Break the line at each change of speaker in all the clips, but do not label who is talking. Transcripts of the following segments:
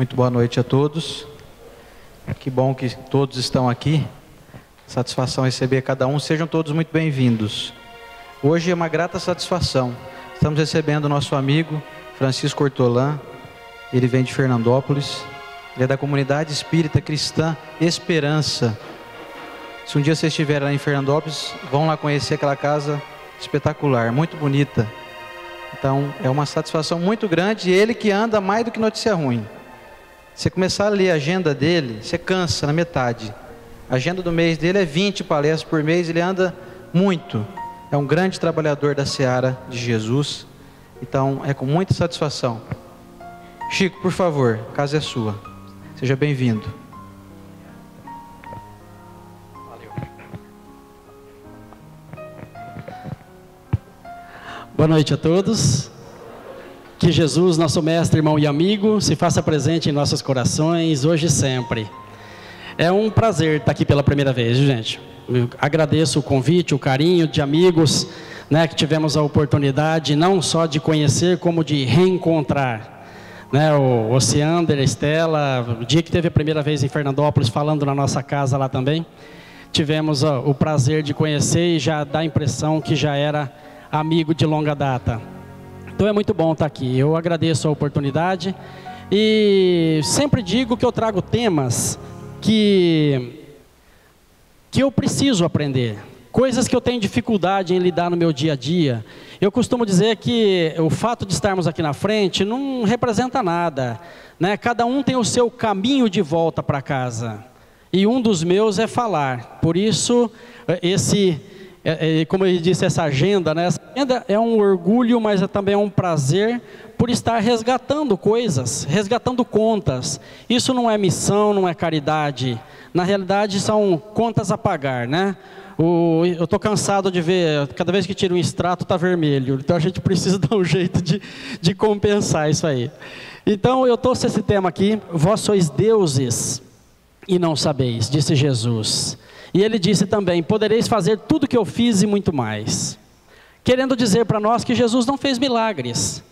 Muito boa noite a todos. Que bom que todos estão aqui. Satisfação receber cada um. Sejam todos muito bem-vindos. Hoje é uma grata satisfação. Estamos recebendo o nosso amigo Francisco Hortolã. Ele vem de Fernandópolis. Ele é da comunidade espírita cristã Esperança. Se um dia vocês estiverem lá em Fernandópolis, vão lá conhecer aquela casa espetacular, muito bonita. Então é uma satisfação muito grande. E ele que anda mais do que notícia ruim. Você começar a ler a agenda dele, você cansa na metade. A agenda do mês dele é 20 palestras por mês, ele anda muito. É um grande trabalhador da seara de Jesus. Então é com muita satisfação. Chico, por favor, a casa é sua. Seja bem-vindo.
Valeu. Boa noite a todos. Que Jesus, nosso mestre, irmão e amigo, se faça presente em nossos corações, hoje e sempre. É um prazer estar aqui pela primeira vez, gente. Eu agradeço o convite, o carinho de amigos, né, que tivemos a oportunidade não só de conhecer, como de reencontrar. Né, o Oceander, a Estela, o dia que teve a primeira vez em Fernandópolis, falando na nossa casa lá também, tivemos o prazer de conhecer e já dá a impressão que já era amigo de longa data. Então é muito bom estar aqui. Eu agradeço a oportunidade e sempre digo que eu trago temas que eu preciso aprender, coisas que eu tenho dificuldade em lidar no meu dia a dia. Eu costumo dizer que o fato de estarmos aqui na frente não representa nada, né? Cada um tem o seu caminho de volta para casa e um dos meus é falar. Por isso como eu disse, essa agenda, né? Essa agenda é um orgulho, mas também é um prazer por estar resgatando coisas, resgatando contas. Isso não é missão, não é caridade. Na realidade, são contas a pagar, né? Eu estou cansado de ver, cada vez que tiro um extrato está vermelho. Então a gente precisa dar um jeito de compensar isso aí. Então eu trouxe esse tema aqui, vós sois deuses e não sabeis, disse Jesus. E ele disse também, podereis fazer tudo o que eu fiz e muito mais. Querendo dizer para nós que Jesus não fez milagres,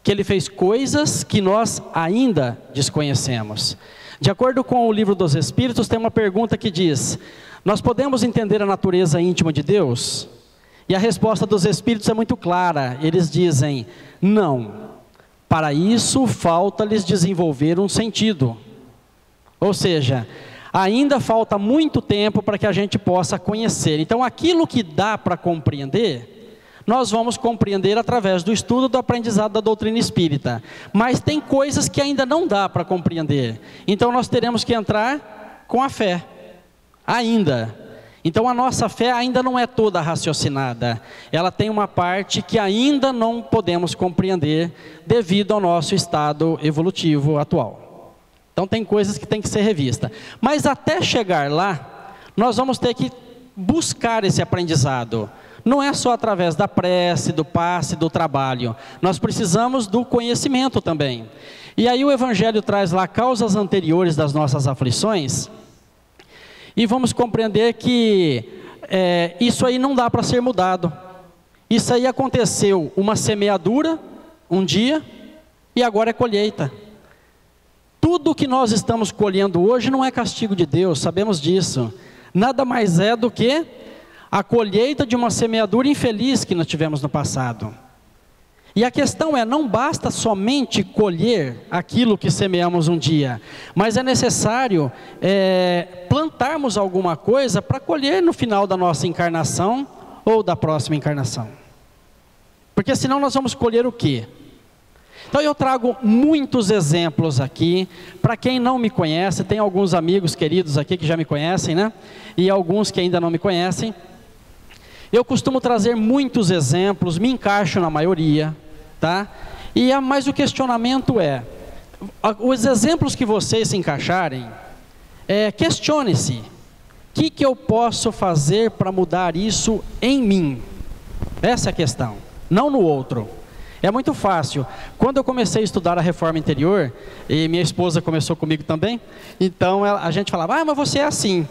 que ele fez coisas que nós ainda desconhecemos. De acordo com o livro dos Espíritos, tem uma pergunta que diz, nós podemos entender a natureza íntima de Deus? E a resposta dos Espíritos é muito clara, eles dizem, não. Para isso, falta-lhes desenvolver um sentido. Ou seja, ainda falta muito tempo para que a gente possa conhecer. Então aquilo que dá para compreender, nós vamos compreender através do estudo do aprendizado da doutrina espírita. Mas tem coisas que ainda não dá para compreender. Então nós teremos que entrar com a fé. Ainda. Então a nossa fé ainda não é toda raciocinada. Ela tem uma parte que ainda não podemos compreender devido ao nosso estado evolutivo atual. Então tem coisas que tem que ser revista. Mas até chegar lá, nós vamos ter que buscar esse aprendizado. Não é só através da prece, do passe, do trabalho. Nós precisamos do conhecimento também. E aí o Evangelho traz lá causas anteriores das nossas aflições. E vamos compreender que isso aí não dá para ser mudado. Isso aí aconteceu uma semeadura, um dia, e agora é colheita. Tudo que nós estamos colhendo hoje não é castigo de Deus, sabemos disso. Nada mais é do que a colheita de uma semeadura infeliz que nós tivemos no passado. E a questão é, não basta somente colher aquilo que semeamos um dia, mas é necessário plantarmos alguma coisa para colher no final da nossa encarnação ou da próxima encarnação. Porque senão nós vamos colher o quê? Então eu trago muitos exemplos aqui, para quem não me conhece, tem alguns amigos queridos aqui que já me conhecem, né? E alguns que ainda não me conhecem. Eu costumo trazer muitos exemplos, me encaixo na maioria, tá? Mas o questionamento é, os exemplos que vocês se encaixarem, questione-se, o que eu posso fazer para mudar isso em mim? Essa é a questão, não no outro. É muito fácil. Quando eu comecei a estudar a reforma interior, e minha esposa começou comigo também, então a gente falava, mas você é assim,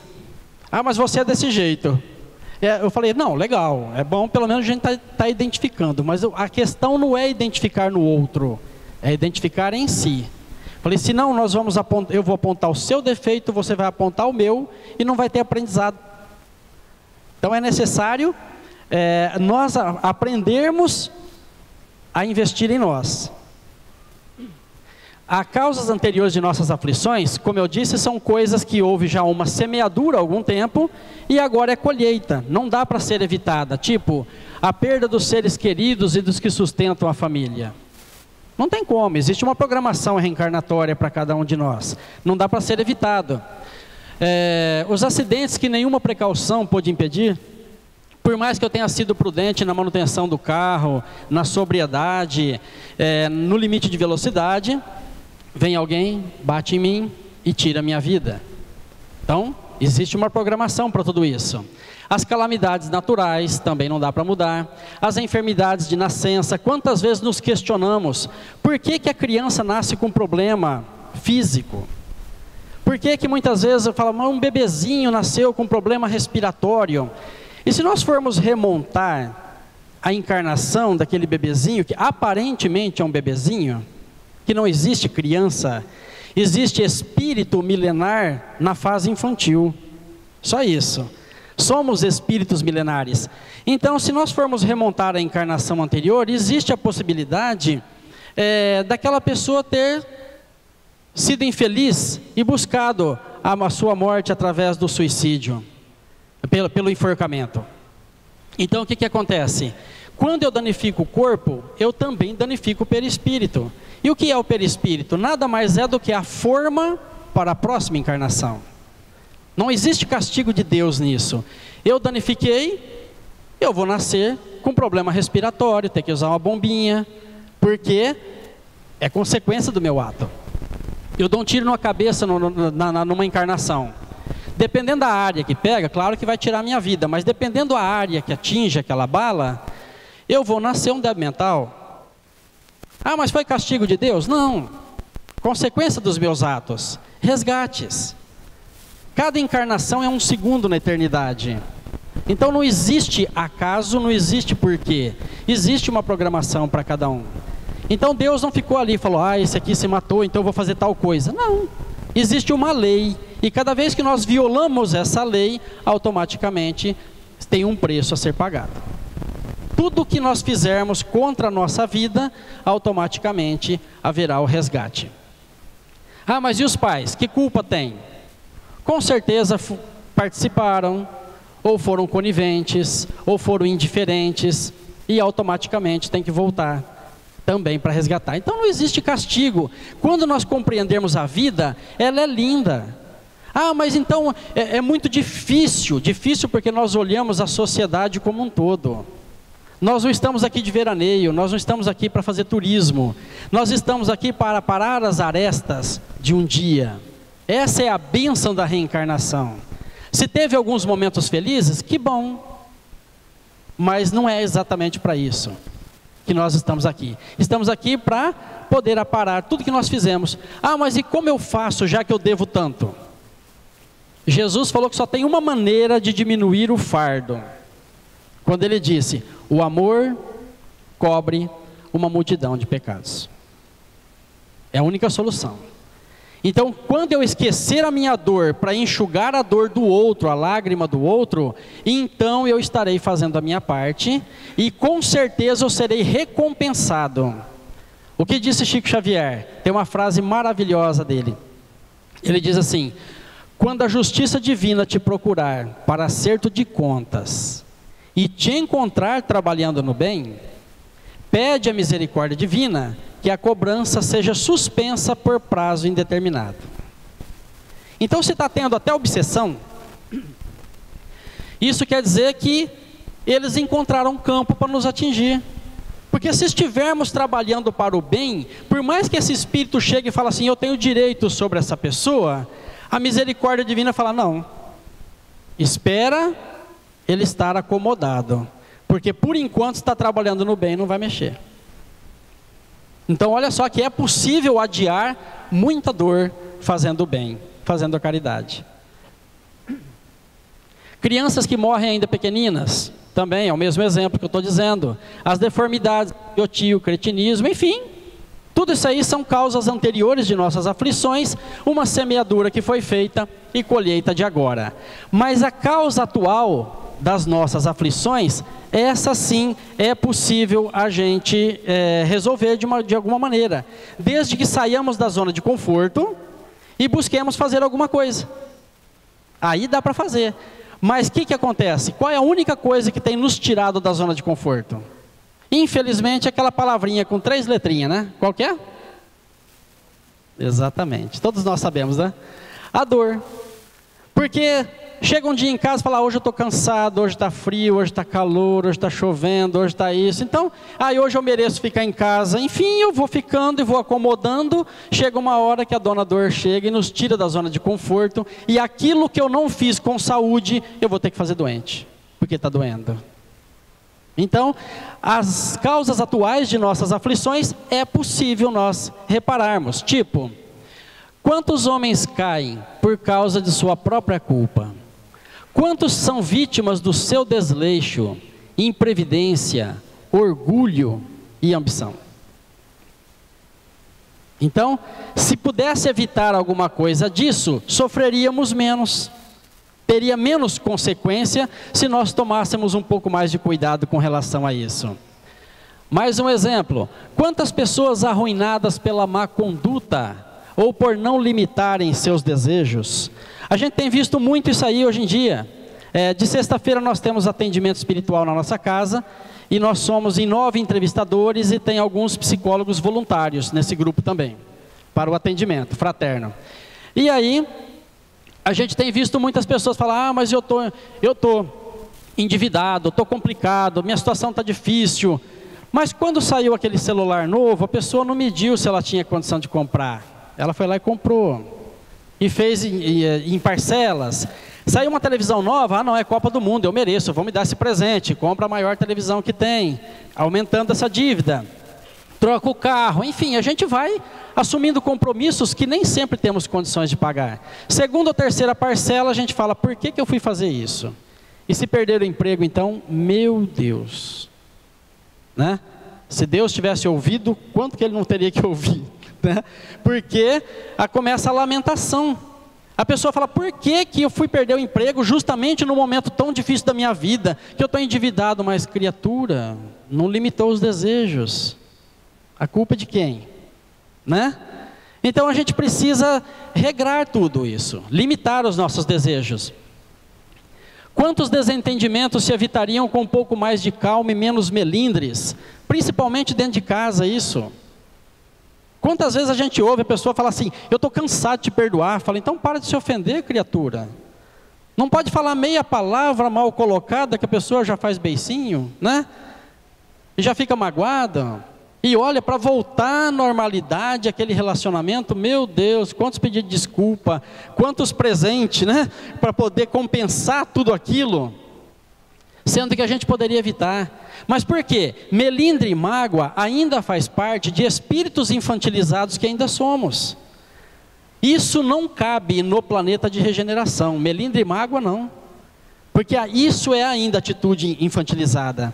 mas você é desse jeito. Eu falei, não, legal, é bom, pelo menos a gente está identificando, mas a questão não é identificar no outro, é identificar em si. Falei, se não, eu vou apontar o seu defeito, você vai apontar o meu, e não vai ter aprendizado. Então é necessário nós aprendermos a investir em nós. As causas anteriores de nossas aflições, como eu disse, são coisas que houve já uma semeadura há algum tempo e agora é colheita, não dá para ser evitada, tipo a perda dos seres queridos e dos que sustentam a família. Não tem como, existe uma programação reencarnatória para cada um de nós, não dá para ser evitado. Os acidentes que nenhuma precaução pôde impedir, por mais que eu tenha sido prudente na manutenção do carro, na sobriedade, no limite de velocidade, vem alguém, bate em mim e tira a minha vida. Então, existe uma programação para tudo isso. As calamidades naturais também não dá para mudar. As enfermidades de nascença, quantas vezes nos questionamos, por que que a criança nasce com problema físico? Por que que muitas vezes eu falo, mas um bebezinho nasceu com problema respiratório? E se nós formos remontar a encarnação daquele bebezinho, que aparentemente é um bebezinho, que não existe criança, existe espírito milenar na fase infantil. Só isso. Somos espíritos milenares. Então, se nós formos remontar a encarnação anterior, existe a possibilidade daquela pessoa ter sido infeliz e buscado a sua morte através do suicídio, pelo enforcamento. Então, o que acontece? Quando eu danifico o corpo, eu também danifico o perispírito. E o que é o perispírito? Nada mais é do que a forma para a próxima encarnação. Não existe castigo de Deus nisso. Eu danifiquei, eu vou nascer com problema respiratório, ter que usar uma bombinha, porque é consequência do meu ato. Eu dou um tiro na cabeça numa encarnação. Dependendo da área que pega, claro que vai tirar a minha vida, mas dependendo da área que atinge aquela bala, eu vou nascer um débil mental. Ah, mas foi castigo de Deus? Não. Consequência dos meus atos. Resgates. Cada encarnação é um segundo na eternidade. Então não existe acaso, não existe porquê. Existe uma programação para cada um. Então Deus não ficou ali e falou, esse aqui se matou, então eu vou fazer tal coisa. Não. Existe uma lei. E cada vez que nós violamos essa lei, automaticamente tem um preço a ser pagado. Tudo que nós fizermos contra a nossa vida, automaticamente haverá o resgate. Ah, mas e os pais? Que culpa têm? Com certeza participaram, ou foram coniventes, ou foram indiferentes, e automaticamente tem que voltar também para resgatar. Então não existe castigo. Quando nós compreendermos a vida, ela é linda. Ah, mas então é muito difícil porque nós olhamos a sociedade como um todo. Nós não estamos aqui de veraneio, nós não estamos aqui para fazer turismo, nós estamos aqui para parar as arestas de um dia. Essa é a bênção da reencarnação. Se teve alguns momentos felizes, que bom, mas não é exatamente para isso que nós estamos aqui. Estamos aqui para poder aparar tudo que nós fizemos. Ah, mas e como eu faço já que eu devo tanto? Jesus falou que só tem uma maneira de diminuir o fardo. Quando ele disse, o amor cobre uma multidão de pecados. É a única solução. Então, quando eu esquecer a minha dor para enxugar a dor do outro, a lágrima do outro, então eu estarei fazendo a minha parte e com certeza eu serei recompensado. O que disse Chico Xavier? Tem uma frase maravilhosa dele. Ele diz assim, quando a justiça divina te procurar para acerto de contas e te encontrar trabalhando no bem, pede a misericórdia divina que a cobrança seja suspensa por prazo indeterminado. Então, se está tendo até obsessão, isso quer dizer que eles encontraram campo para nos atingir. Porque se estivermos trabalhando para o bem, por mais que esse espírito chegue e fale assim, eu tenho direito sobre essa pessoa, a misericórdia divina fala, não, espera ele estar acomodado, porque por enquanto está trabalhando no bem, não vai mexer. Então olha só que é possível adiar muita dor fazendo o bem, fazendo a caridade. Crianças que morrem ainda pequeninas, também é o mesmo exemplo que eu estou dizendo. As deformidades, biotio, cretinismo, enfim, Tudo isso aí são causas anteriores de nossas aflições, uma semeadura que foi feita e colheita de agora. Mas a causa atual das nossas aflições, essa sim é possível a gente resolver de alguma maneira, desde que saiamos da zona de conforto e busquemos fazer alguma coisa. Aí dá para fazer. Mas o que acontece? Qual é a única coisa que tem nos tirado da zona de conforto? Infelizmente, aquela palavrinha com 3 letrinhas, né? Qual que é? Exatamente. Todos nós sabemos, né? A dor. Porque chega um dia em casa e fala, hoje eu estou cansado, hoje está frio, hoje está calor, hoje está chovendo, hoje está isso. Então, hoje eu mereço ficar em casa. Enfim, eu vou ficando e vou acomodando. Chega uma hora que a dona dor chega e nos tira da zona de conforto. E aquilo que eu não fiz com saúde, eu vou ter que fazer doente, porque está doendo. Então, as causas atuais de nossas aflições é possível nós repararmos. Tipo, quantos homens caem por causa de sua própria culpa? Quantos são vítimas do seu desleixo, imprevidência, orgulho e ambição? Então, se pudesse evitar alguma coisa disso, sofreríamos menos. Teria menos consequência se nós tomássemos um pouco mais de cuidado com relação a isso. Mais um exemplo. Quantas pessoas arruinadas pela má conduta ou por não limitarem seus desejos? A gente tem visto muito isso aí hoje em dia. De sexta-feira nós temos atendimento espiritual na nossa casa e nós somos em 9 entrevistadores e tem alguns psicólogos voluntários nesse grupo também, para o atendimento fraterno. E aí, a gente tem visto muitas pessoas falar, mas eu tô endividado, estou complicado, minha situação está difícil. Mas quando saiu aquele celular novo, a pessoa não mediu se ela tinha condição de comprar. Ela foi lá e comprou. E fez em parcelas. Saiu uma televisão nova, não, é Copa do Mundo, eu mereço, vou me dar esse presente. Compra a maior televisão que tem, aumentando essa dívida. Troca o carro, enfim, a gente vai assumindo compromissos que nem sempre temos condições de pagar. Segunda ou terceira parcela, a gente fala, por que eu fui fazer isso? E se perder o emprego, então, meu Deus, né? Se Deus tivesse ouvido, quanto que ele não teria que ouvir? Né? Porque começa a lamentação. A pessoa fala, por que eu fui perder o emprego justamente no momento tão difícil da minha vida, que eu estou endividado, mas criatura, não limitou os desejos. A culpa é de quem? Né? Então a gente precisa regrar tudo isso, limitar os nossos desejos. Quantos desentendimentos se evitariam com um pouco mais de calma e menos melindres? Principalmente dentro de casa, isso. Quantas vezes a gente ouve a pessoa falar assim, eu estou cansado de te perdoar. Fala, então para de se ofender, criatura. Não pode falar meia palavra mal colocada que a pessoa já faz beicinho, né? E já fica magoada. E olha, para voltar à normalidade, aquele relacionamento, meu Deus, quantos pedidos de desculpa, quantos presentes, né? Para poder compensar tudo aquilo, sendo que a gente poderia evitar. Mas por quê? Melindre e mágoa ainda faz parte de espíritos infantilizados que ainda somos. Isso não cabe no planeta de regeneração, melindre e mágoa não. Porque isso é ainda atitude infantilizada.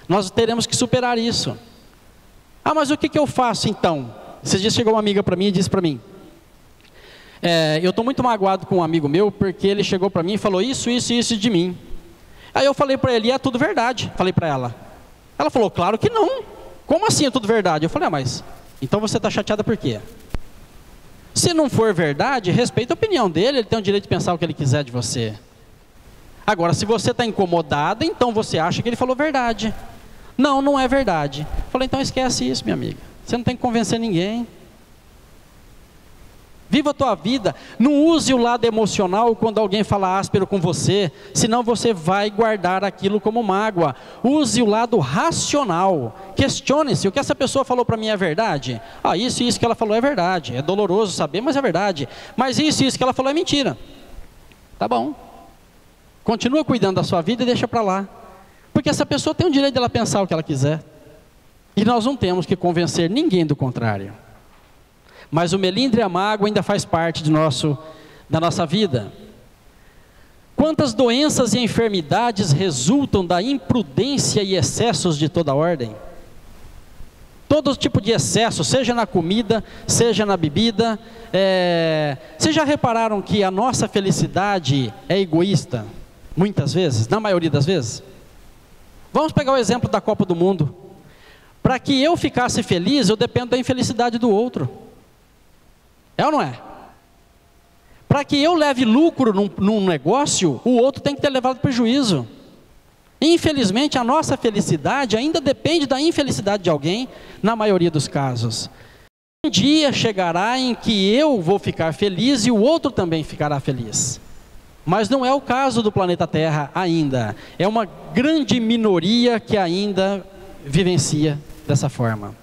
Nós teremos que superar isso. Mas o que eu faço então? Esses dias chegou uma amiga para mim e disse para mim, eu estou muito magoado com um amigo meu, porque ele chegou para mim e falou isso de mim. Aí eu falei para ele, é tudo verdade, falei para ela. Ela falou, claro que não. Como assim é tudo verdade? Eu falei, mas então você está chateada por quê? Se não for verdade, respeita a opinião dele, ele tem o direito de pensar o que ele quiser de você. Agora, se você está incomodada, então você acha que ele falou verdade. Não, não é verdade. Falei, então esquece isso, minha amiga. Você não tem que convencer ninguém. Viva a tua vida. Não use o lado emocional quando alguém fala áspero com você, senão você vai guardar aquilo como mágoa. Use o lado racional. Questione-se, o que essa pessoa falou para mim é verdade? Isso e isso que ela falou é verdade. É doloroso saber, mas é verdade. Mas isso e isso que ela falou é mentira. Tá bom. Continua cuidando da sua vida e deixa para lá. Porque essa pessoa tem o direito de ela pensar o que ela quiser. E nós não temos que convencer ninguém do contrário. Mas o melindre e a mágoa ainda faz parte da nossa vida. Quantas doenças e enfermidades resultam da imprudência e excessos de toda ordem? todo tipo de excesso, seja na comida, seja na bebida. Vocês já repararam que a nossa felicidade é egoísta? Muitas vezes, na maioria das vezes. Vamos pegar o exemplo da Copa do Mundo. Para que eu ficasse feliz, eu dependo da infelicidade do outro. É ou não é? Para que eu leve lucro num negócio, o outro tem que ter levado prejuízo. Infelizmente, a nossa felicidade ainda depende da infelicidade de alguém, na maioria dos casos. Um dia chegará em que eu vou ficar feliz e o outro também ficará feliz. Mas não é o caso do planeta Terra ainda. É uma grande minoria que ainda vivencia dessa forma.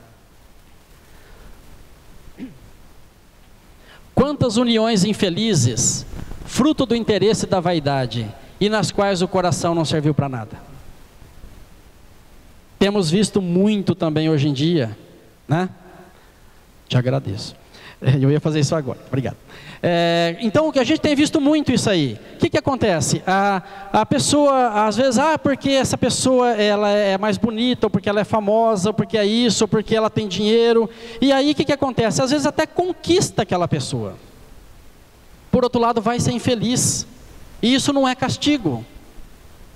Quantas uniões infelizes, fruto do interesse da vaidade, e nas quais o coração não serviu para nada. Temos visto muito também hoje em dia, né? Te agradeço. Eu ia fazer isso agora, obrigado. Então, o que a gente tem visto muito isso aí. O que acontece? A pessoa, às vezes, porque essa pessoa ela é mais bonita, ou porque ela é famosa, ou porque é isso, ou porque ela tem dinheiro. E aí, o que acontece? Às vezes até conquista aquela pessoa. Por outro lado, vai ser infeliz. E isso não é castigo.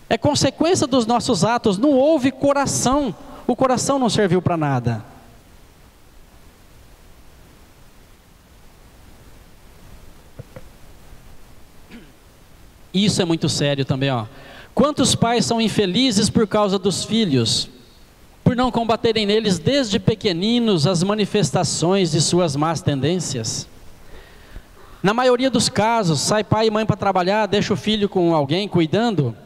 É consequência dos nossos atos. Não houve coração. O coração não serviu para nada. Isso é muito sério também, ó. Quantos pais são infelizes por causa dos filhos, por não combaterem neles desde pequeninos as manifestações de suas más tendências? Na maioria dos casos, sai pai e mãe para trabalhar, deixa o filho com alguém cuidando.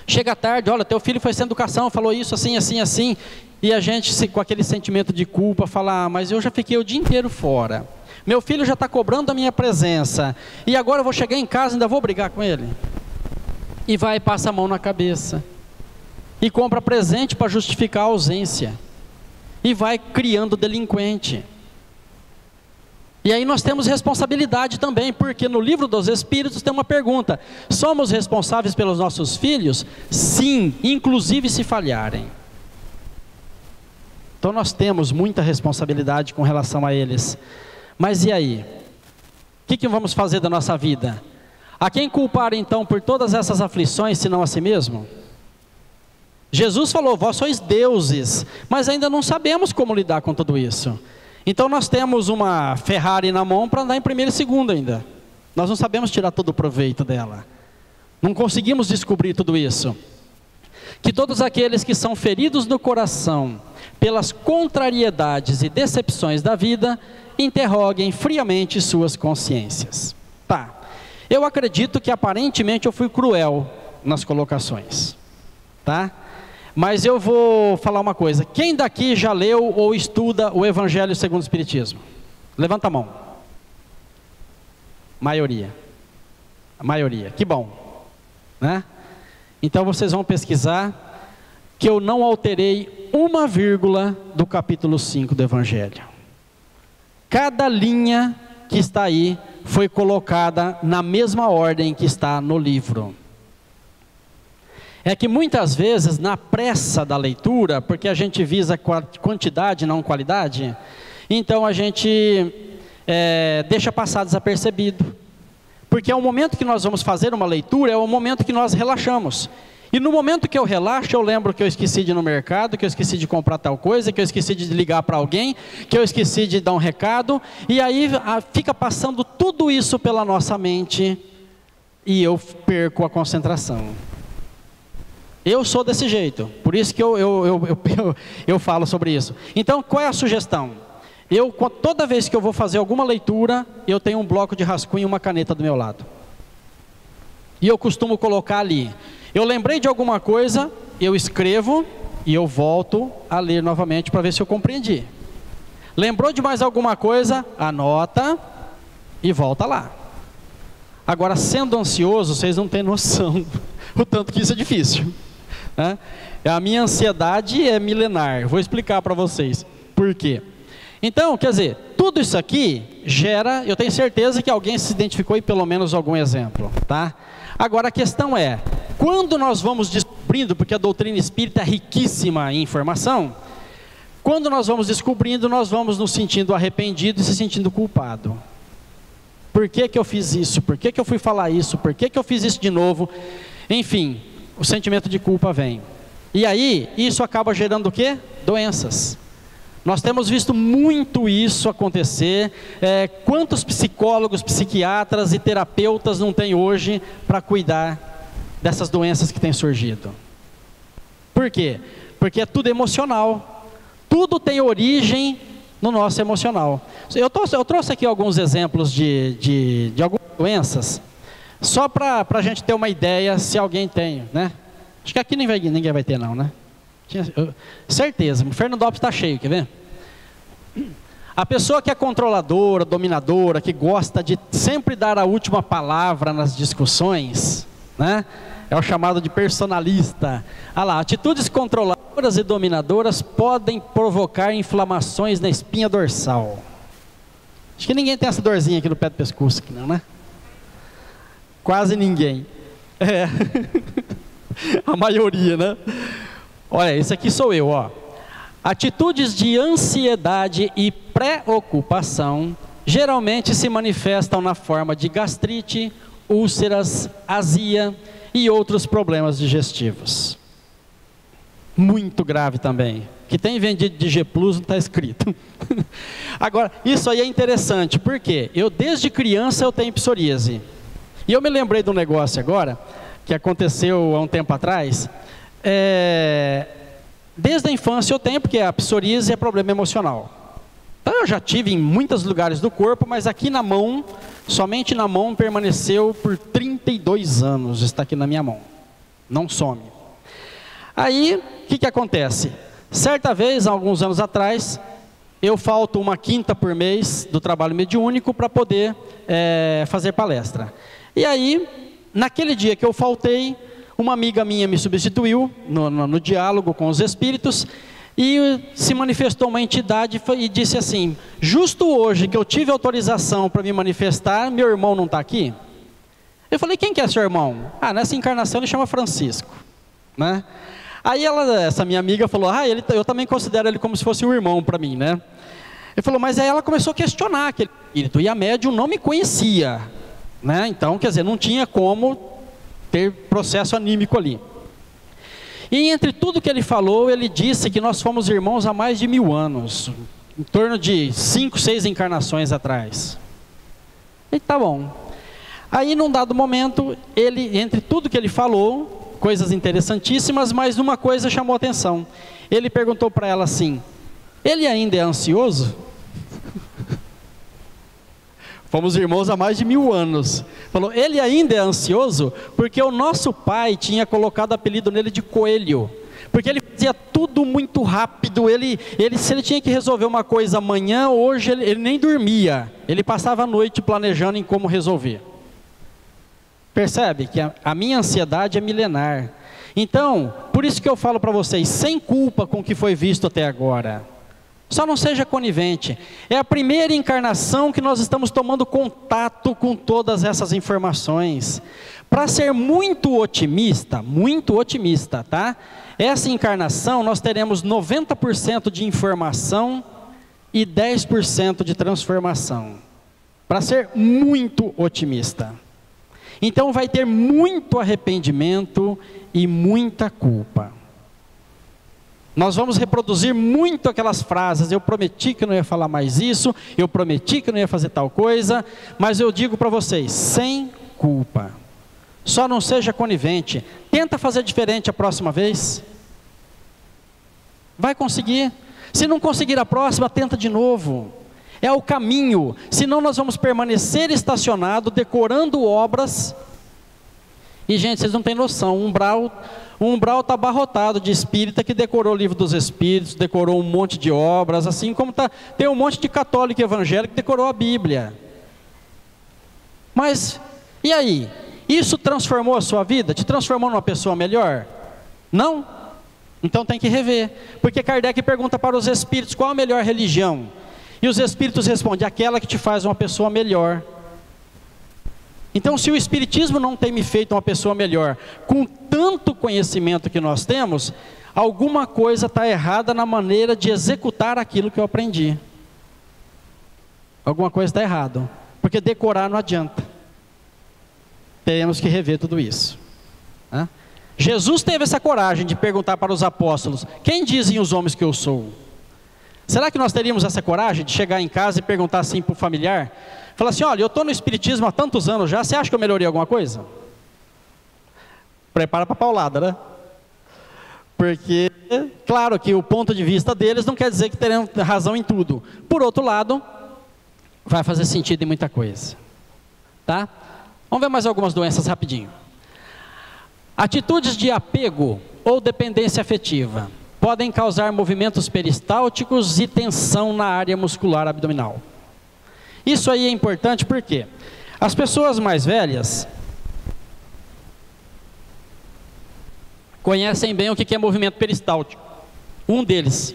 Chega tarde, olha, teu filho foi sem educação, falou isso assim, assim, assim. E a gente, com aquele sentimento de culpa, fala, mas eu já fiquei o dia inteiro fora. Meu filho já está cobrando a minha presença. E agora eu vou chegar em casa e ainda vou brigar com ele. E vai e passa a mão na cabeça. E compra presente para justificar a ausência. E vai criando delinquente. E aí nós temos responsabilidade também, porque no livro dos Espíritos tem uma pergunta: somos responsáveis pelos nossos filhos? Sim, inclusive se falharem. Então nós temos muita responsabilidade com relação a eles. Mas e aí? O que vamos fazer da nossa vida? A quem culpar então por todas essas aflições, senão a si mesmo? Jesus falou, vós sois deuses, mas ainda não sabemos como lidar com tudo isso. Então nós temos uma Ferrari na mão para andar em primeiro e segundo ainda. Nós não sabemos tirar todo o proveito dela. Não conseguimos descobrir tudo isso. Que todos aqueles que são feridos no coração pelas contrariedades e decepções da vida, interroguem friamente suas consciências. Tá, eu acredito que aparentemente eu fui cruel nas colocações, tá? Mas eu vou falar uma coisa. Quem daqui já leu ou estuda o Evangelho segundo o Espiritismo? Levanta a mão. Maioria. A maioria, que bom, né? Então vocês vão pesquisar que eu não alterei uma vírgula do capítulo 5 do Evangelho. Cada linha que está aí foi colocada na mesma ordem que está no livro. É que muitas vezes, na pressa da leitura, porque a gente visa quantidade, não qualidade, então a gente deixa passar desapercebido. Porque é o momento que nós vamos fazer uma leitura, é o momento que nós relaxamos. E no momento que eu relaxo, eu lembro que eu esqueci de ir no mercado, que eu esqueci de comprar tal coisa, que eu esqueci de ligar para alguém, que eu esqueci de dar um recado, e aí fica passando tudo isso pela nossa mente, e eu perco a concentração. Eu sou desse jeito, por isso que eu falo sobre isso. Então, qual é a sugestão? Toda vez que eu vou fazer alguma leitura, eu tenho um bloco de rascunho e uma caneta do meu lado. E eu costumo colocar ali. Eu lembrei de alguma coisa, eu escrevo e eu volto a ler novamente para ver se eu compreendi. Lembrou de mais alguma coisa, anota e volta lá. Agora, sendo ansioso, vocês não têm noção o tanto que isso é difícil, né? A minha ansiedade é milenar, vou explicar para vocês por quê. Então, quer dizer, tudo isso aqui gera, eu tenho certeza que alguém se identificou em pelo menos algum exemplo, tá? Agora a questão é, quando nós vamos descobrindo, porque a doutrina espírita é riquíssima em informação, Quando nós vamos descobrindo, nós vamos nos sentindo arrependido e se sentindo culpado. Por que que eu fiz isso? Por que que eu fui falar isso? Por que que eu fiz isso de novo? Enfim, o sentimento de culpa vem. E aí, isso acaba gerando o quê? Doenças. Nós temos visto muito isso acontecer. Quantos psicólogos, psiquiatras e terapeutas não tem hoje para cuidar dessas doenças que têm surgido? Por quê? Porque é tudo emocional. Tudo tem origem no nosso emocional. Eu trouxe aqui alguns exemplos de algumas doenças, só para a gente ter uma ideia se alguém tem, né? Acho que aqui ninguém vai ter não, né? Certeza, o Fernandópolis está cheio, quer ver? A pessoa que é controladora, dominadora, que gosta de sempre dar a última palavra nas discussões, né? É o chamado de personalista. Ah lá, atitudes controladoras e dominadoras podem provocar inflamações na espinha dorsal. Acho que ninguém tem essa dorzinha aqui no pé do pescoço, aqui não, né? Quase ninguém. É. A maioria, né? Olha, esse aqui sou eu, ó. Atitudes de ansiedade e preocupação geralmente se manifestam na forma de gastrite, úlceras, azia e outros problemas digestivos. Muito grave também. Que tem vendido de G Plus, não está escrito. Agora, isso aí é interessante, porque desde criança eu tenho psoríase. E eu me lembrei de um negócio agora, que aconteceu há um tempo atrás. Desde a infância eu tenho, porque a psoríase é problema emocional. Então eu já tive em muitos lugares do corpo, mas aqui na mão, somente na mão, permaneceu por 32 anos, está aqui na minha mão, não some. Aí, o que acontece? Certa vez, há alguns anos atrás, eu falto uma quinta por mês do trabalho mediúnico para poder fazer palestra. E aí, naquele dia que eu faltei, uma amiga minha me substituiu no diálogo com os espíritos e se manifestou uma entidade e disse assim: justo hoje que eu tive autorização para me manifestar, meu irmão não está aqui? Eu falei: quem que é seu irmão? Nessa encarnação ele chama Francisco, né? Aí essa minha amiga falou: eu também considero ele como se fosse um irmão para mim, né? Ele falou: mas aí ela começou a questionar aquele espírito, e a médium não me conhecia, né? Então, quer dizer, não tinha como ter processo anímico ali. E entre tudo que ele falou, ele disse que nós fomos irmãos há mais de 1000 anos, em torno de 5, 6 encarnações atrás. E tá bom. Aí num dado momento, entre tudo que ele falou, coisas interessantíssimas, mas uma coisa chamou a atenção. Ele perguntou para ela assim: ele ainda é ansioso? Fomos irmãos há mais de 1000 anos. Falou: ele ainda é ansioso? Porque o nosso pai tinha colocado apelido nele de coelho. Porque ele fazia tudo muito rápido. Se ele tinha que resolver uma coisa amanhã, hoje ele nem dormia. Ele passava a noite planejando em como resolver. Percebe que a minha ansiedade é milenar. Então, por isso que eu falo para vocês, sem culpa com o que foi visto até agora. Só não seja conivente. É a primeira encarnação que nós estamos tomando contato com todas essas informações. Para ser muito otimista, tá? Essa encarnação nós teremos 90% de informação e 10% de transformação. Para ser muito otimista. Então vai ter muito arrependimento e muita culpa. Nós vamos reproduzir muito aquelas frases: eu prometi que não ia falar mais isso, eu prometi que não ia fazer tal coisa, mas eu digo para vocês, sem culpa. Só não seja conivente. Tenta fazer diferente a próxima vez. Vai conseguir. Se não conseguir a próxima, tenta de novo. É o caminho. Senão nós vamos permanecer estacionados, decorando obras. E gente, vocês não têm noção, o umbral está abarrotado de espírita que decorou o livro dos espíritos, decorou um monte de obras, assim como tem um monte de católico evangélico que decorou a Bíblia. Mas, e aí? Isso transformou a sua vida? Te transformou numa pessoa melhor? Não? Então tem que rever. Porque Kardec pergunta para os espíritos: qual a melhor religião? E os espíritos respondem: aquela que te faz uma pessoa melhor. Então, se o Espiritismo não tem me feito uma pessoa melhor, com tanto conhecimento que nós temos, alguma coisa está errada na maneira de executar aquilo que eu aprendi. Alguma coisa está errada, porque decorar não adianta. Teremos que rever tudo isso, né? Jesus teve essa coragem de perguntar para os apóstolos: quem dizem os homens que eu sou? Será que nós teríamos essa coragem de chegar em casa e perguntar assim para o familiar? Falar assim: olha, eu estou no espiritismo há tantos anos já, você acha que eu melhorei alguma coisa? Prepara para a paulada, né? Porque, claro que o ponto de vista deles não quer dizer que terão razão em tudo. Por outro lado, vai fazer sentido em muita coisa, tá? Vamos ver mais algumas doenças rapidinho. Atitudes de apego ou dependência afetiva podem causar movimentos peristálticos e tensão na área muscular abdominal. Isso aí é importante porque as pessoas mais velhas conhecem bem o que é movimento peristáltico. Um deles,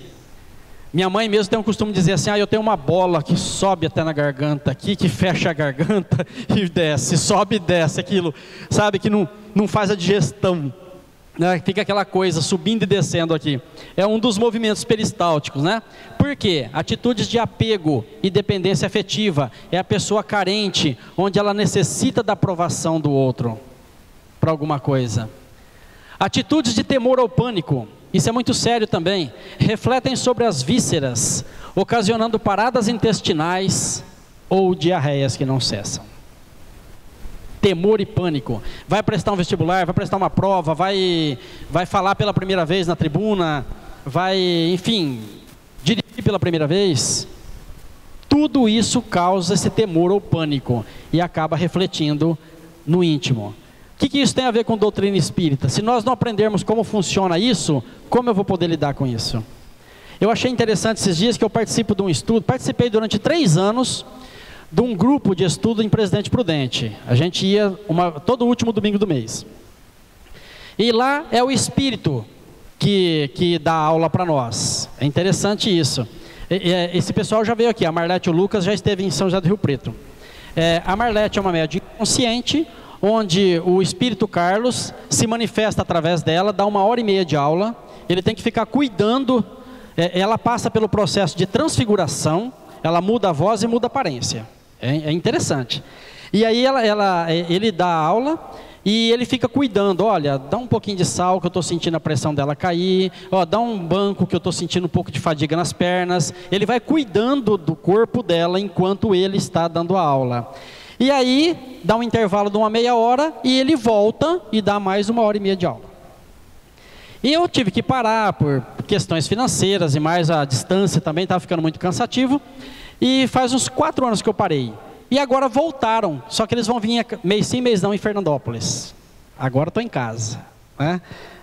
minha mãe mesmo tem um costume de dizer assim: eu tenho uma bola que sobe até na garganta aqui, que fecha a garganta e desce, sobe e desce, aquilo, sabe, que não faz a digestão, né? Fica aquela coisa subindo e descendo aqui. É um dos movimentos peristálticos, né? Por quê? Atitudes de apego e dependência afetiva. É a pessoa carente, onde ela necessita da aprovação do outro para alguma coisa. Atitudes de temor ou pânico, isso é muito sério também, refletem sobre as vísceras, ocasionando paradas intestinais ou diarreias que não cessam. Temor e pânico. Vai prestar um vestibular, vai prestar uma prova, vai falar pela primeira vez na tribuna, vai, enfim, dirigir pela primeira vez. Tudo isso causa esse temor ou pânico e acaba refletindo no íntimo. O que isso tem a ver com doutrina espírita? Se nós não aprendermos como funciona isso, como eu vou poder lidar com isso? Eu achei interessante esses dias que eu participei durante 3 anos de um grupo de estudo em Presidente Prudente. A gente ia todo último domingo do mês. E lá é o espírito que dá aula para nós. É interessante isso. Esse pessoal já veio aqui, a Marlete e o Lucas já esteve em São José do Rio Preto. A Marlete é uma médium consciente, onde o Espírito Carlos se manifesta através dela, dá 1h30 de aula, ele tem que ficar cuidando, ela passa pelo processo de transfiguração, ela muda a voz e muda a aparência, é interessante. E aí ele dá a aula e ele fica cuidando: olha, dá um pouquinho de sal que eu estou sentindo a pressão dela cair, dá um banco que eu estou sentindo um pouco de fadiga nas pernas. Ele vai cuidando do corpo dela enquanto ele está dando a aula. E aí, dá um intervalo de uma meia hora e ele volta e dá mais 1h30 de aula. E eu tive que parar por questões financeiras e mais a distância também estava ficando muito cansativo. E faz uns 4 anos que eu parei. E agora voltaram, só que eles vão vir mês sim, mês não em Fernandópolis. Agora estou em casa, né?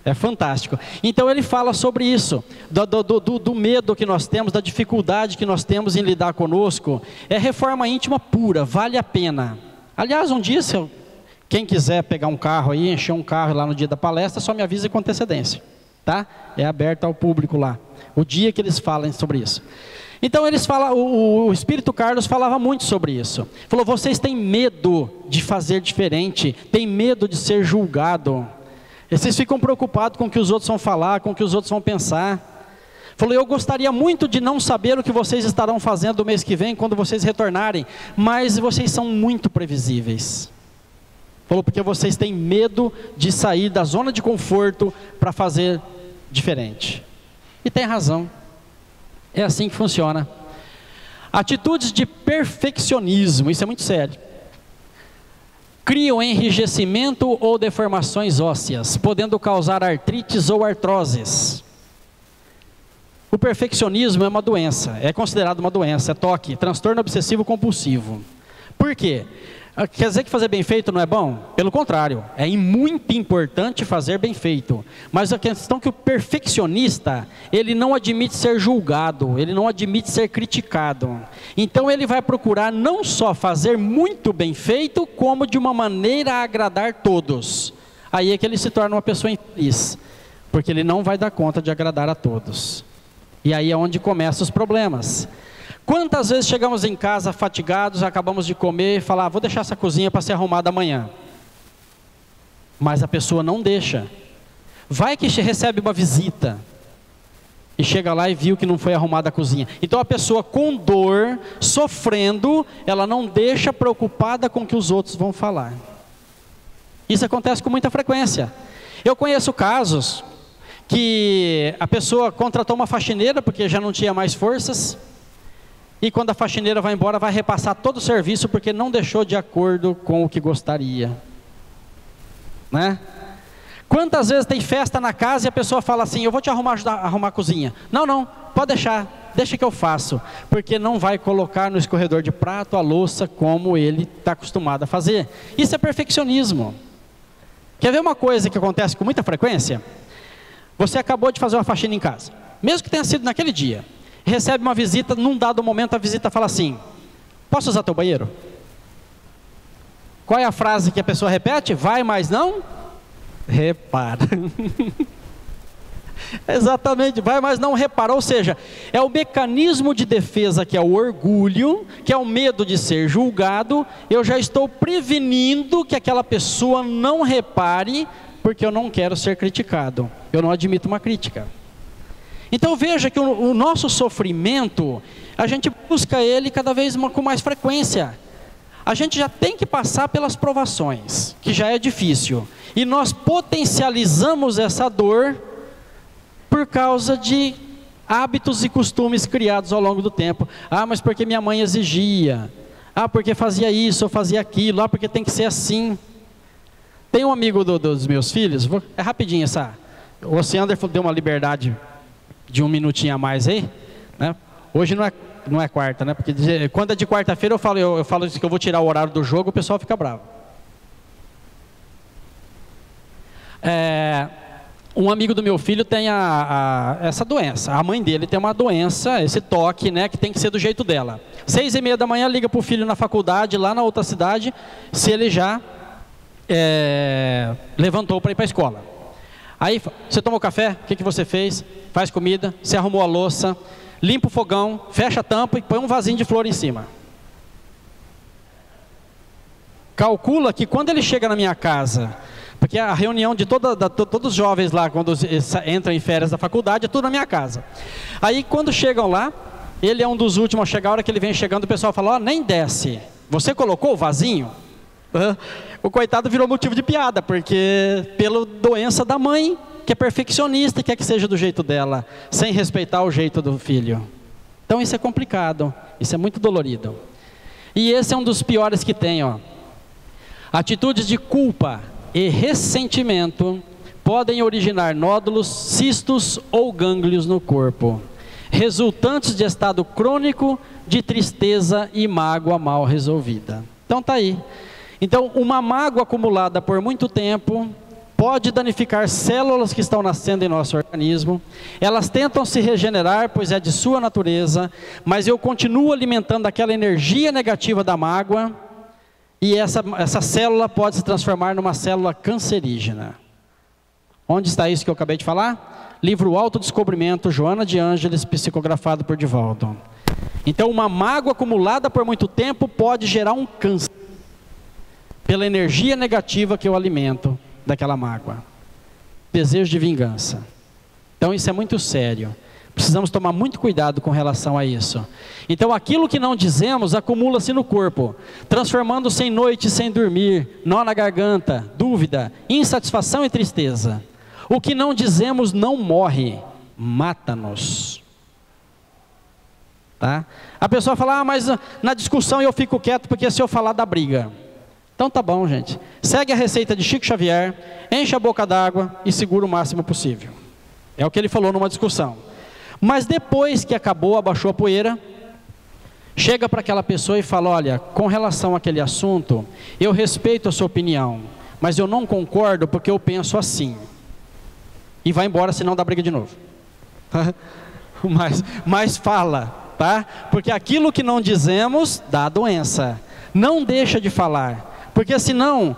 É fantástico. Então ele fala sobre isso, do medo que nós temos, da dificuldade que nós temos em lidar conosco. É reforma íntima pura, vale a pena. Aliás, um dia, quem quiser pegar um carro aí, encher um carro lá no dia da palestra, só me avisa com antecedência, tá? É aberto ao público lá, o dia que eles falem sobre isso. Então eles falam, o Espírito Carlos falava muito sobre isso. Falou: vocês têm medo de fazer diferente, têm medo de ser julgado. Vocês ficam preocupados com o que os outros vão falar, com o que os outros vão pensar. Falou: eu gostaria muito de não saber o que vocês estarão fazendo no mês que vem, quando vocês retornarem, mas vocês são muito previsíveis. Falou: porque vocês têm medo de sair da zona de conforto para fazer diferente. E tem razão. É assim que funciona. Atitudes de perfeccionismo, isso é muito sério. Criam enrijecimento ou deformações ósseas, podendo causar artrites ou artroses. O perfeccionismo é uma doença, é considerado uma doença, é TOC, transtorno obsessivo compulsivo. Por quê? Quer dizer que fazer bem feito não é bom? Pelo contrário, é muito importante fazer bem feito. Mas a questão é que o perfeccionista, ele não admite ser julgado, ele não admite ser criticado. Então ele vai procurar não só fazer muito bem feito, como de uma maneira a agradar todos. Aí é que ele se torna uma pessoa infeliz, porque ele não vai dar conta de agradar a todos. E aí é onde começam os problemas. Quantas vezes chegamos em casa fatigados, acabamos de comer e falar: vou deixar essa cozinha para ser arrumada amanhã. Mas a pessoa não deixa. Vai que recebe uma visita e chega lá e viu que não foi arrumada a cozinha. Então a pessoa com dor, sofrendo, ela não deixa preocupada com o que os outros vão falar. Isso acontece com muita frequência. Eu conheço casos que a pessoa contratou uma faxineira porque já não tinha mais forças, e quando a faxineira vai embora, vai repassar todo o serviço porque não deixou de acordo com o que gostaria, né? Quantas vezes tem festa na casa e a pessoa fala assim: eu vou te ajudar a arrumar a cozinha. Não, pode deixar, deixa que eu faço, porque não vai colocar no escorredor de prato a louça como ele está acostumado a fazer. Isso é perfeccionismo. Quer ver uma coisa que acontece com muita frequência? Você acabou de fazer uma faxina em casa, mesmo que tenha sido naquele dia, recebe uma visita, num dado momento a visita fala assim: posso usar teu banheiro? Qual é a frase que a pessoa repete? Vai, mas não repara. Exatamente, vai, mas não repara. Ou seja, é o mecanismo de defesa que é o orgulho, que é o medo de ser julgado. Eu já estou prevenindo que aquela pessoa não repare, porque eu não quero ser criticado, eu não admito uma crítica. Então veja que o nosso sofrimento, a gente busca ele cada vez com mais frequência. A gente já tem que passar pelas provações, que já é difícil, e nós potencializamos essa dor por causa de hábitos e costumes criados ao longo do tempo. Ah, mas porque minha mãe exigia, ah, porque fazia isso ou fazia aquilo, ah, porque tem que ser assim. Tem um amigo dos meus filhos, é rapidinho essa, o Oceander deu uma liberdade de um minutinho a mais aí, né? Hoje não é quarta, né? Porque quando é de quarta-feira eu falo que eu vou tirar o horário do jogo, o pessoal fica bravo. Um amigo do meu filho tem essa doença. A mãe dele tem uma doença, esse toque, né? Que tem que ser do jeito dela. 6:30 da manhã liga para o filho na faculdade, lá na outra cidade, se ele já levantou para ir para a escola. Aí, você tomou café? O que você fez? Faz comida, você arrumou a louça, limpa o fogão, fecha a tampa e põe um vasinho de flor em cima. Calcula que quando ele chega na minha casa, porque a reunião de todos os jovens lá, quando entram em férias da faculdade, é tudo na minha casa. Aí quando chegam lá, ele é um dos últimos a chegar. A hora que ele vem chegando, o pessoal fala: ó, nem desce, você colocou o vasinho? O coitado virou motivo de piada, porque pela doença da mãe, que é perfeccionista e quer que seja do jeito dela, sem respeitar o jeito do filho. Então isso é complicado, isso é muito dolorido. E esse é um dos piores que tem, ó. Atitudes de culpa e ressentimento podem originar nódulos, cistos ou gânglios no corpo, resultantes de estado crônico de tristeza e mágoa mal resolvida. Então tá aí. Então uma mágoa acumulada por muito tempo pode danificar células que estão nascendo em nosso organismo. Elas tentam se regenerar, pois é de sua natureza, mas eu continuo alimentando aquela energia negativa da mágoa, e essa célula pode se transformar numa célula cancerígena. Onde está isso que eu acabei de falar? Livro Autodescobrimento, Joana de Ângeles, psicografado por Divaldo. Então uma mágoa acumulada por muito tempo pode gerar um câncer, pela energia negativa que eu alimento daquela mágoa. Desejo de vingança. Então isso é muito sério. Precisamos tomar muito cuidado com relação a isso. Então aquilo que não dizemos acumula-se no corpo, transformando-se em noite sem dormir, nó na garganta, dúvida, insatisfação e tristeza. O que não dizemos não morre, mata-nos. Tá? A pessoa fala: ah, mas na discussão eu fico quieto porque se eu falar dá briga. Então tá bom, gente. Segue a receita de Chico Xavier, enche a boca d'água e segura o máximo possível. É o que ele falou numa discussão. Mas depois que acabou, abaixou a poeira, chega para aquela pessoa e fala: olha, com relação àquele assunto, eu respeito a sua opinião, mas eu não concordo porque eu penso assim. E vai embora, senão dá briga de novo. Mas fala, tá? Porque aquilo que não dizemos dá doença. Não deixa de falar. Porque senão,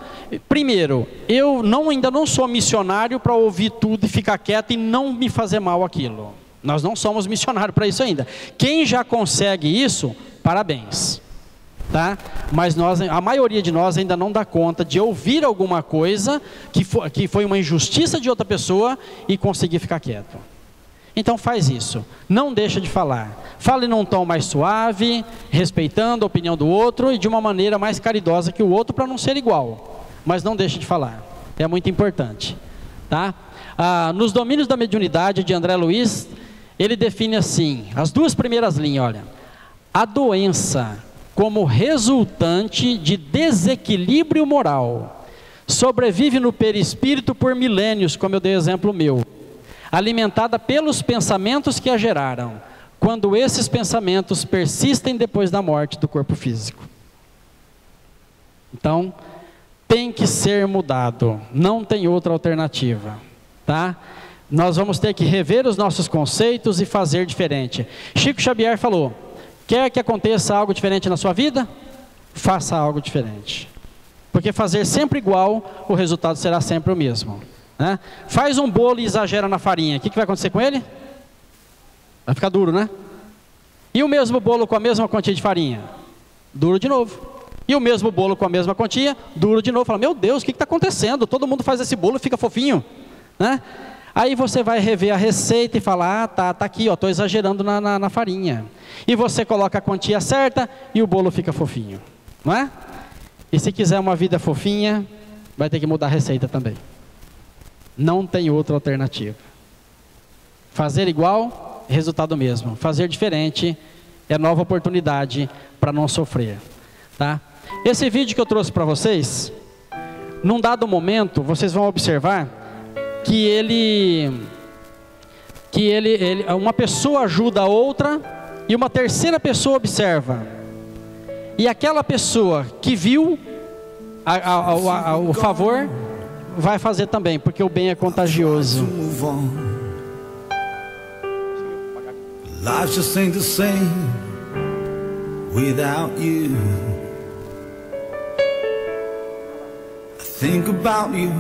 primeiro, eu ainda não sou missionário para ouvir tudo e ficar quieto e não me fazer mal aquilo. Nós não somos missionários para isso ainda. Quem já consegue isso, parabéns. tá? Mas a maioria de nós ainda não dá conta de ouvir alguma coisa que foi uma injustiça de outra pessoa e conseguir ficar quieto. Então faz isso, não deixa de falar. Fale num tom mais suave, respeitando a opinião do outro e de uma maneira mais caridosa que o outro para não ser igual. Mas não deixe de falar, é muito importante, tá? Nos domínios da mediunidade de André Luiz, ele define assim, as duas primeiras linhas, olha. A doença como resultante de desequilíbrio moral sobrevive no perispírito por milênios, como eu dei exemplo meu, alimentada pelos pensamentos que a geraram, quando esses pensamentos persistem depois da morte do corpo físico. Então, tem que ser mudado, não tem outra alternativa, tá? Nós vamos ter que rever os nossos conceitos e fazer diferente. Chico Xavier falou, quer que aconteça algo diferente na sua vida? Faça algo diferente. Porque fazer sempre igual, o resultado será sempre o mesmo, né? Faz um bolo e exagera na farinha, o que vai acontecer com ele? Vai ficar duro, né? E o mesmo bolo com a mesma quantia de farinha? Duro de novo. E o mesmo bolo com a mesma quantia? Duro de novo. Fala, meu Deus, o que está acontecendo? Todo mundo faz esse bolo e fica fofinho, né? Aí você vai rever a receita e falar, tá aqui, estou exagerando na farinha. E você coloca a quantia certa e o bolo fica fofinho, não é? E se quiser uma vida fofinha, vai ter que mudar a receita também. Não tem outra alternativa. Fazer igual, resultado mesmo. Fazer diferente é nova oportunidade para não sofrer, tá? Esse vídeo que eu trouxe para vocês, num dado momento, vocês vão observar que uma pessoa ajuda a outra e uma terceira pessoa observa. E aquela pessoa que viu o favor vai fazer também, porque o bem é contagioso. Life just ain't the same without you. I think about you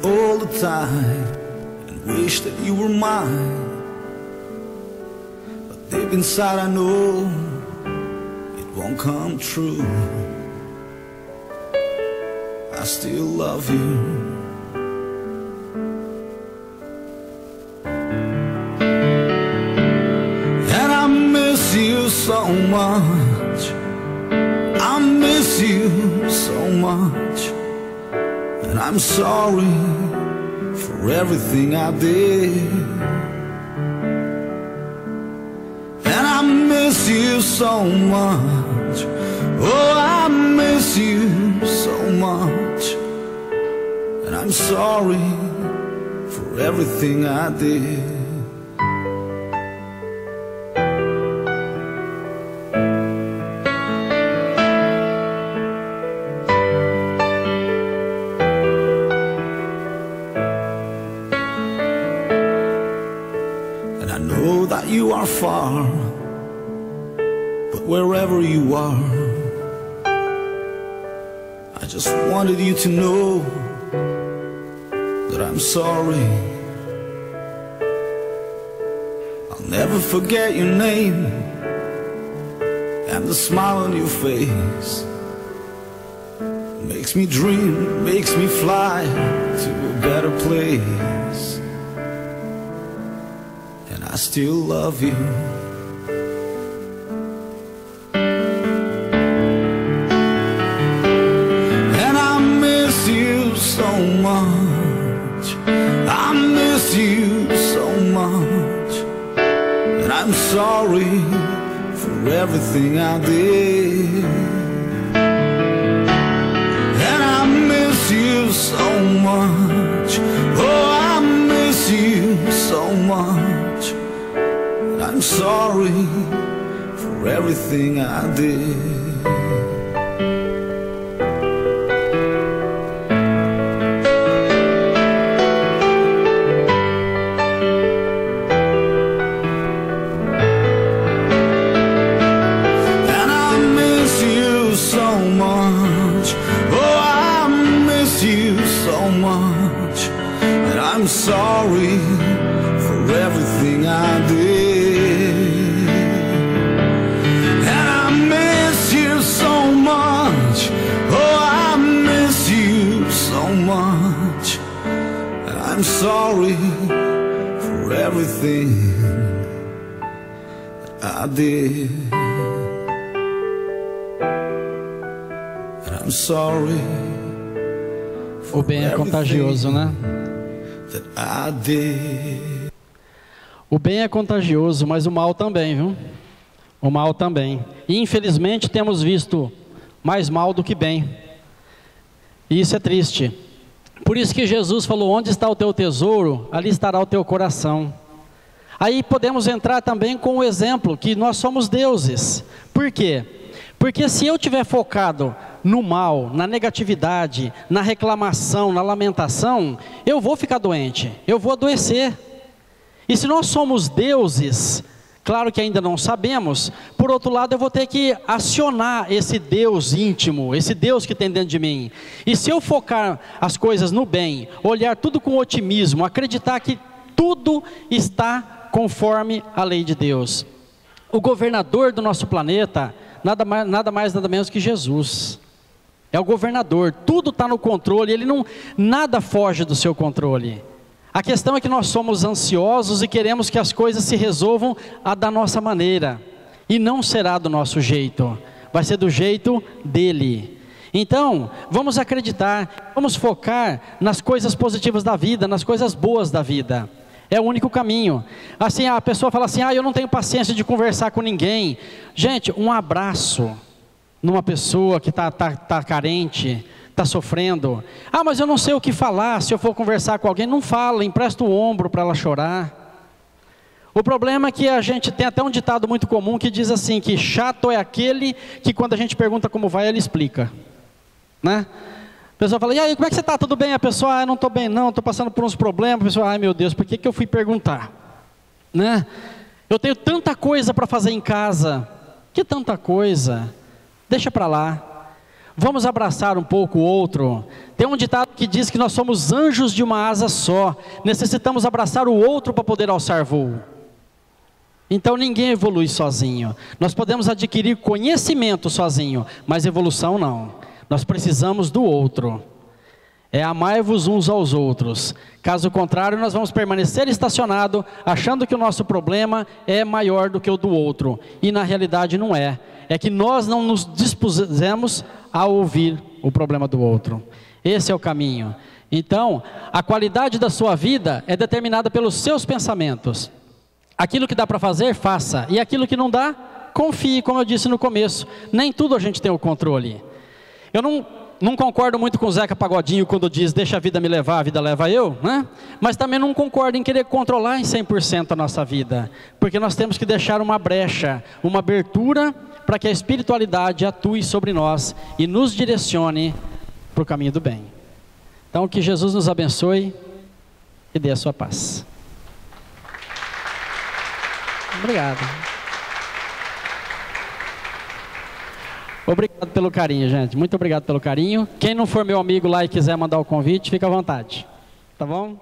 all the time and wish that you were mine. But deep inside I know it won't come true. I still love you. And I miss you so much. I miss you so much. And I'm sorry for everything I did. And I miss you so much. Oh, I miss you so much. And I'm sorry for everything I did. You are far, but wherever you are, I just wanted you to know that I'm sorry. I'll never forget your name and the smile on your face. It makes me dream, makes me fly to a better place. I still love you. And I miss you so much. I miss you so much. And I'm sorry for everything I did. And I miss you so much. Oh, I miss you so much. I'm sorry for everything I did. And I miss you so much. Oh, I miss you so much. And I'm sorry for everything I did. So
sorry for everything I did. And I'm sorry
O bem é contagioso, né?
that I did.
O bem é contagioso, mas o mal também, viu? O mal também. E infelizmente temos visto mais mal do que bem. E isso é triste. Por isso que Jesus falou: onde está o teu tesouro, ali estará o teu coração. Aí podemos entrar também com o exemplo que nós somos deuses. Por quê? Porque se eu estiver focado no mal, na negatividade, na reclamação, na lamentação, eu vou ficar doente, eu vou adoecer. E se nós somos deuses, claro que ainda não sabemos, por outro lado eu vou ter que acionar esse Deus íntimo, esse Deus que tem dentro de mim. E se eu focar as coisas no bem, olhar tudo com otimismo, acreditar que tudo está conforme a lei de Deus. O governador do nosso planeta, nada mais, nada menos que Jesus. É o governador, tudo está no controle, nada foge do seu controle. A questão é que nós somos ansiosos e queremos que as coisas se resolvam da nossa maneira. E não será do nosso jeito, vai ser do jeito dele. Então, vamos acreditar, vamos focar nas coisas positivas da vida, nas coisas boas da vida. É o único caminho. Assim, a pessoa fala assim: eu não tenho paciência de conversar com ninguém. Gente, um abraço numa pessoa que está carente, está sofrendo. Mas eu não sei o que falar se eu for conversar com alguém. Não fala, empresta o ombro para ela chorar. O problema é que a gente tem até um ditado muito comum que diz assim, que chato é aquele que quando a gente pergunta como vai, ele explica, né? A pessoa fala: e aí, como é que você está? Tudo bem? A pessoa: não estou bem não, estou passando por uns problemas. A pessoa: ai meu Deus, por que eu fui perguntar? Né? Eu tenho tanta coisa para fazer em casa. Que tanta coisa? Deixa para lá. Vamos abraçar um pouco o outro. Tem um ditado que diz que nós somos anjos de uma asa só. Necessitamos abraçar o outro para poder alçar voo. Então ninguém evolui sozinho. Nós podemos adquirir conhecimento sozinho, mas evolução não. Nós precisamos do outro. É amai-vos uns aos outros. Caso contrário, nós vamos permanecer estacionados, achando que o nosso problema é maior do que o do outro. E na realidade não é. É que nós não nos dispusemos a ouvir o problema do outro. Esse é o caminho. Então, a qualidade da sua vida é determinada pelos seus pensamentos. Aquilo que dá para fazer, faça. E aquilo que não dá, confie, como eu disse no começo. Nem tudo a gente tem o controle. Eu não concordo muito com o Zeca Pagodinho quando diz: deixa a vida me levar, a vida leva eu, né? Mas também não concordo em querer controlar em 100% a nossa vida. Porque nós temos que deixar uma brecha, uma abertura para que a espiritualidade atue sobre nós e nos direcione para o caminho do bem. Então que Jesus nos abençoe e dê a sua paz. Obrigado. Obrigado pelo carinho, gente. Muito obrigado pelo carinho. Quem não for meu amigo lá e quiser mandar o convite, fica à vontade. Tá bom?